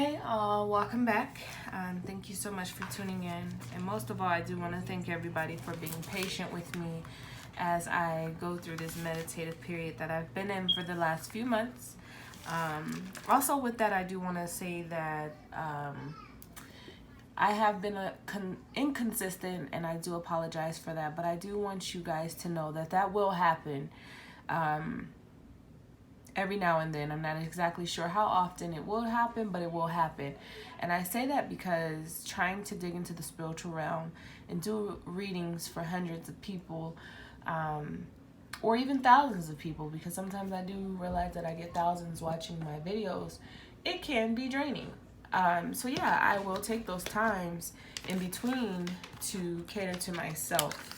Hey all, welcome back. Thank you so much for tuning in. And most of all, I do want to thank everybody for being patient with me as I go through this meditative period that I've been in for the last few months. Also with that, I do want to say that I have been inconsistent, and I do apologize for that, but I do want you guys to know that that will happen. Every now and then. I'm not exactly sure how often it will happen, but it will happen. And I say that because trying to dig into the spiritual realm and do readings for hundreds of people, or even thousands of people, because sometimes I do realize that I get thousands watching my videos, it can be draining. So yeah, I will take those times in between to cater to myself.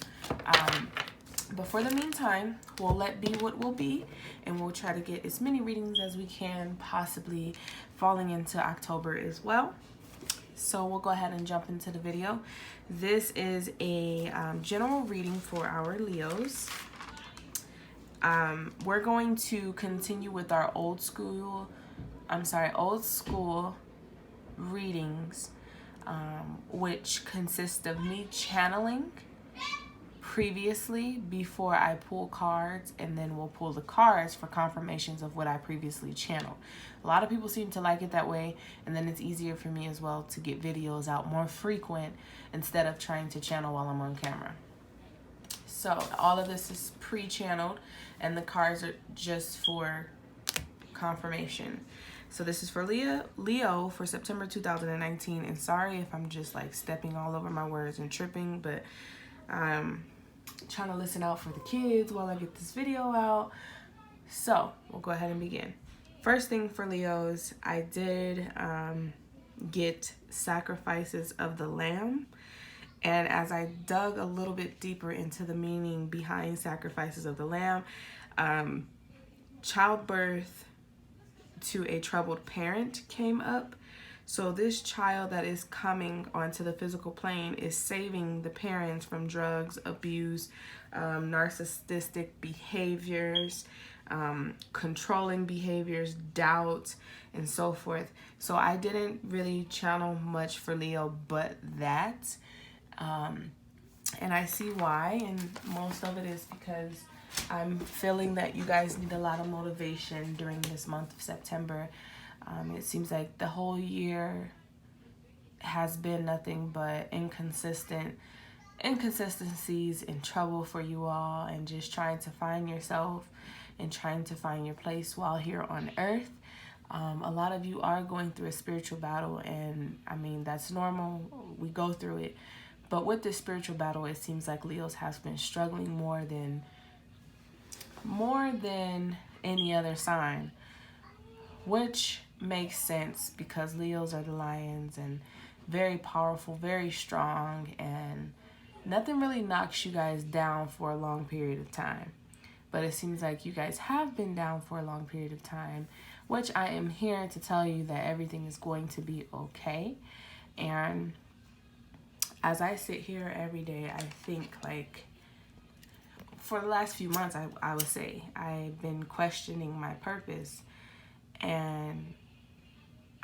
But for the meantime, we'll let be what will be, and we'll try to get as many readings as we can, possibly falling into October as well. So we'll go ahead and jump into the video. This is a general reading for our Leos. We're going to continue with our old school readings, which consist of me channeling previously before I pull cards, and then we'll pull the cards for confirmations of what I previously channeled. A lot of people seem to like it that way, and then it's easier for me as well to get videos out more frequent instead of trying to channel while I'm on camera. So all of this is pre-channeled, and the cards are just for confirmation. So this is for Leo for September 2019, and sorry if I'm just like stepping all over my words and tripping, but trying to listen out for the kids while I get this video out. So we'll go ahead and begin. First thing for Leos, I did get Sacrifices of the Lamb. And as I dug a little bit deeper into the meaning behind Sacrifices of the Lamb, childbirth to a troubled parent came up. So this child that is coming onto the physical plane is saving the parents from drugs, abuse, narcissistic behaviors, controlling behaviors, doubt, and so forth. So I didn't really channel much for Leo but that. And I see why, and most of it is because I'm feeling that you guys need a lot of motivation during this month of September. It seems like the whole year has been nothing but inconsistencies and trouble for you all, and just trying to find yourself and trying to find your place while here on earth. A lot of you are going through a spiritual battle, and I mean, that's normal. We go through it. But with this spiritual battle, it seems like Leos has been struggling more than any other sign, which makes sense because Leos are the lions and very powerful, very strong, and nothing really knocks you guys down for a long period of time. But it seems like you guys have been down for a long period of time, which I am here to tell you that everything is going to be okay. And as I sit here every day, I think, like, for the last few months, I would say I've been questioning my purpose, and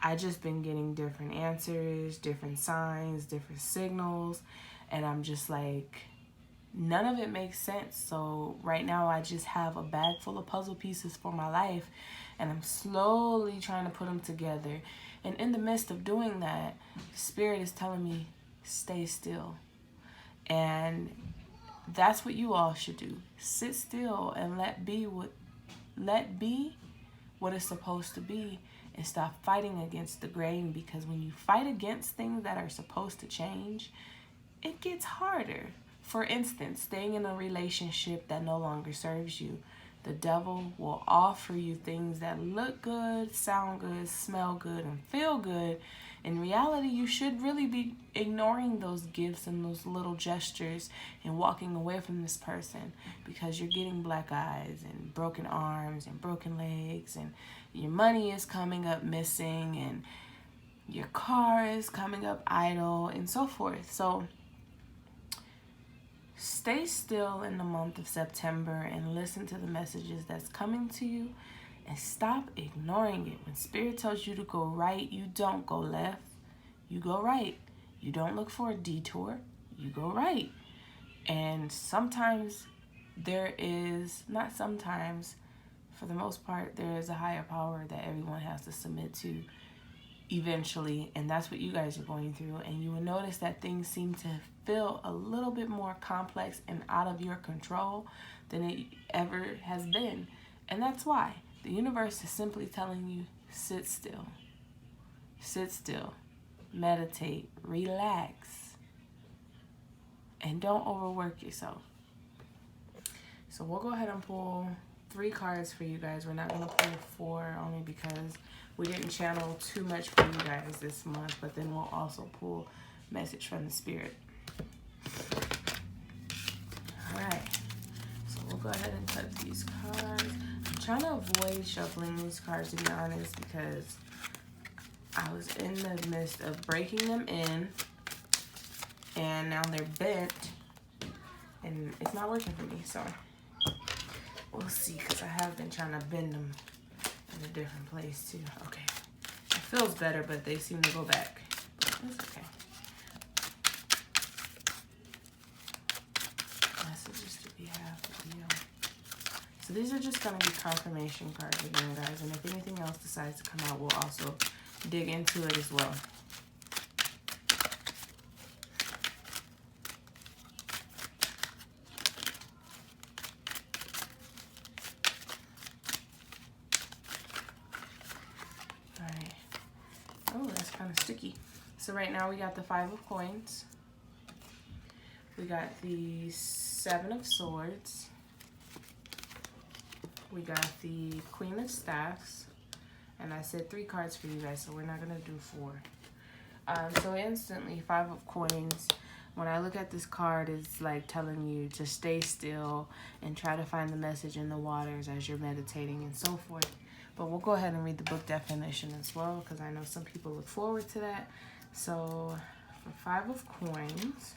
I just been getting different answers, different signs, different signals, and I'm just like, none of it makes sense. So right now I just have a bag full of puzzle pieces for my life, and I'm slowly trying to put them together. And in the midst of doing that, Spirit is telling me, stay still. And that's what you all should do. Sit still and let be what it's supposed to be, and stop fighting against the grain, because when you fight against things that are supposed to change, it gets harder. For instance, staying in a relationship that no longer serves you. The devil will offer you things that look good, sound good, smell good, and feel good. In reality, you should really be ignoring those gifts and those little gestures and walking away from this person, because you're getting black eyes and broken arms and broken legs, and your money is coming up missing, and your car is coming up idle, and so forth. So stay still in the month of September and listen to the messages that's coming to you, And stop ignoring it. When Spirit tells you to go right, you don't go left. You go right. You don't look for a detour. You go right. And sometimes there is, not sometimes, for the most part, there is a higher power that everyone has to submit to eventually. And that's what you guys are going through. And you will notice that things seem to feel a little bit more complex and out of your control than it ever has been. And that's why. The universe is simply telling you, sit still. Sit still. Meditate. Relax. And don't overwork yourself. So we'll go ahead and pull 3 cards for you guys. We're not going to pull 4 only because we didn't channel too much for you guys this month. But then we'll also pull message from the Spirit. Alright. So we'll go ahead and cut these cards. I'm trying to avoid shuffling these cards, to be honest, because I was in the midst of breaking them in. And now they're bent. And it's not working for me, so we'll see, because I have been trying to bend them in a different place too. Okay. It feels better, but they seem to go back. But it's okay. Messages to be half the deal. So these are just going to be confirmation cards again, guys. And if anything else decides to come out, we'll also dig into it as well. Oh, that's kind of sticky. So right now we got the 5 of coins. We got the 7 of swords. We got the Queen of staffs. And I said 3 cards for you guys, so we're not going to do 4. So instantly, 5 of coins. When I look at this card, it's like telling you to stay still and try to find the message in the waters as you're meditating and so forth. But we'll go ahead and read the book definition as well, because I know some people look forward to that. So for 5 of coins,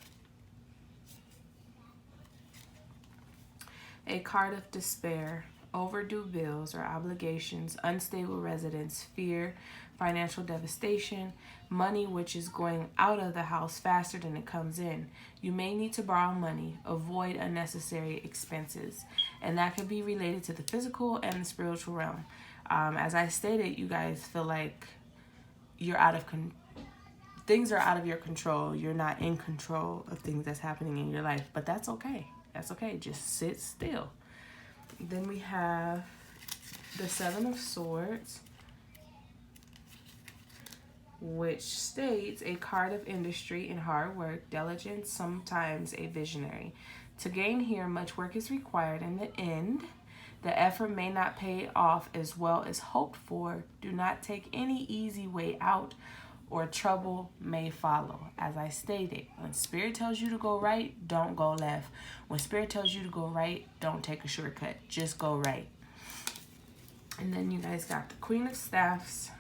a card of despair, overdue bills or obligations, unstable residence, fear, financial devastation, money which is going out of the house faster than it comes in. You may need to borrow money, avoid unnecessary expenses, and that could be related to the physical and the spiritual realm. As I stated, you guys feel like you're things are out of your control. You're not in control of things that's happening in your life, but that's okay. That's okay. Just sit still. Then we have the 7 of swords, which states a card of industry and hard work, diligence, sometimes a visionary. To gain here, much work is required. In the end, the effort may not pay off as well as hoped for. Do not take any easy way out, or trouble may follow. As I stated, when Spirit tells you to go right, don't go left. When Spirit tells you to go right, don't take a shortcut. Just go right. And then you guys got the Queen of Staffs.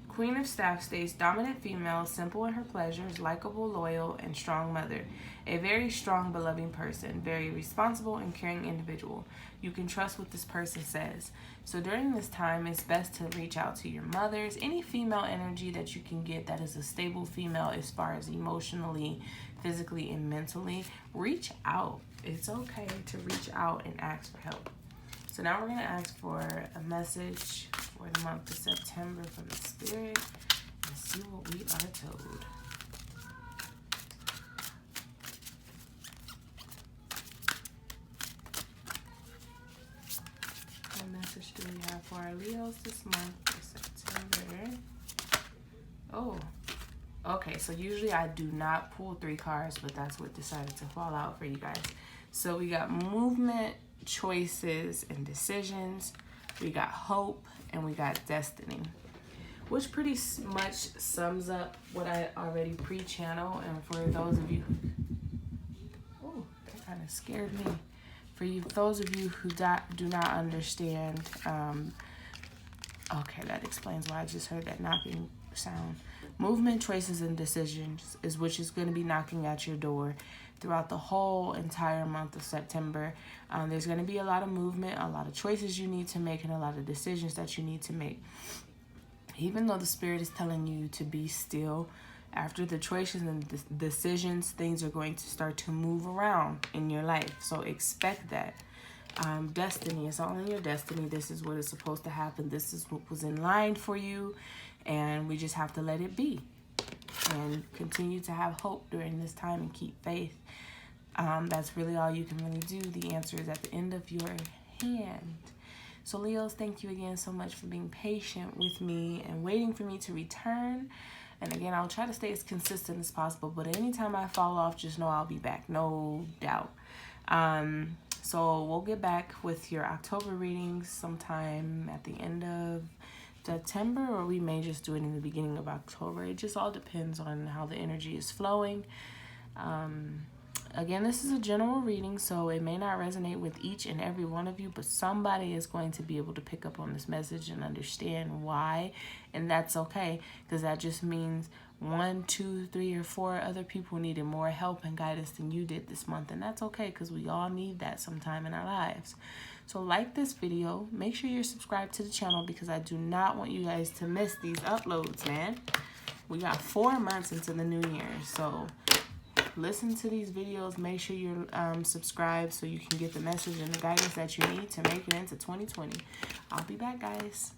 Queen of Staffs states dominant female, simple in her pleasures, likable, loyal, and strong mother. A very strong, beloved person, very responsible and caring individual. You can trust what this person says. So during this time, it's best to reach out to your mothers. Any female energy that you can get that is a stable female as far as emotionally, physically, and mentally, reach out. It's okay to reach out and ask for help. So now we're going to ask for a message for the month of September from the Spirit and see what we are told. What message do we have for our Leos this month of September? Oh, okay. So usually I do not pull 3 cards, but that's what decided to fall out for you guys. So we got movement, choices, and decisions. We got hope, and we got destiny, which pretty much sums up what I already pre-channel. And for those of you, oh, that kind of scared me. For you, those of you who do not understand, okay, that explains why I just heard that knocking sound. Movement, choices, and decisions is which is going to be knocking at your door throughout the whole entire month of September. There's going to be a lot of movement, a lot of choices you need to make, and a lot of decisions that you need to make. Even though the Spirit is telling you to be still, after the choices and decisions, things are going to start to move around in your life. So expect that. Destiny, it's all in your destiny. This is what is supposed to happen. This is what was in line for you. And we just have to let it be. And continue to have hope during this time and keep faith. That's really all you can really do. The answer is at the end of your hand. So Leos, thank you again so much for being patient with me and waiting for me to return. And again, I'll try to stay as consistent as possible, but anytime I fall off, just know I'll be back, no doubt. So we'll get back with your October readings sometime at the end of September, or we may just do it in the beginning of October. It just all depends on how the energy is flowing. Again, this is a general reading, so it may not resonate with each and every one of you, but somebody is going to be able to pick up on this message and understand why, and that's okay, because that just means 1, 2, 3, or 4 other people needed more help and guidance than you did this month, and that's okay, because we all need that sometime in our lives. So like this video, make sure you're subscribed to the channel, because I do not want you guys to miss these uploads, man. We got 4 months into the new year, so listen to these videos. Make sure you're subscribed so you can get the message and the guidance that you need to make it into 2020. I'll be back, guys.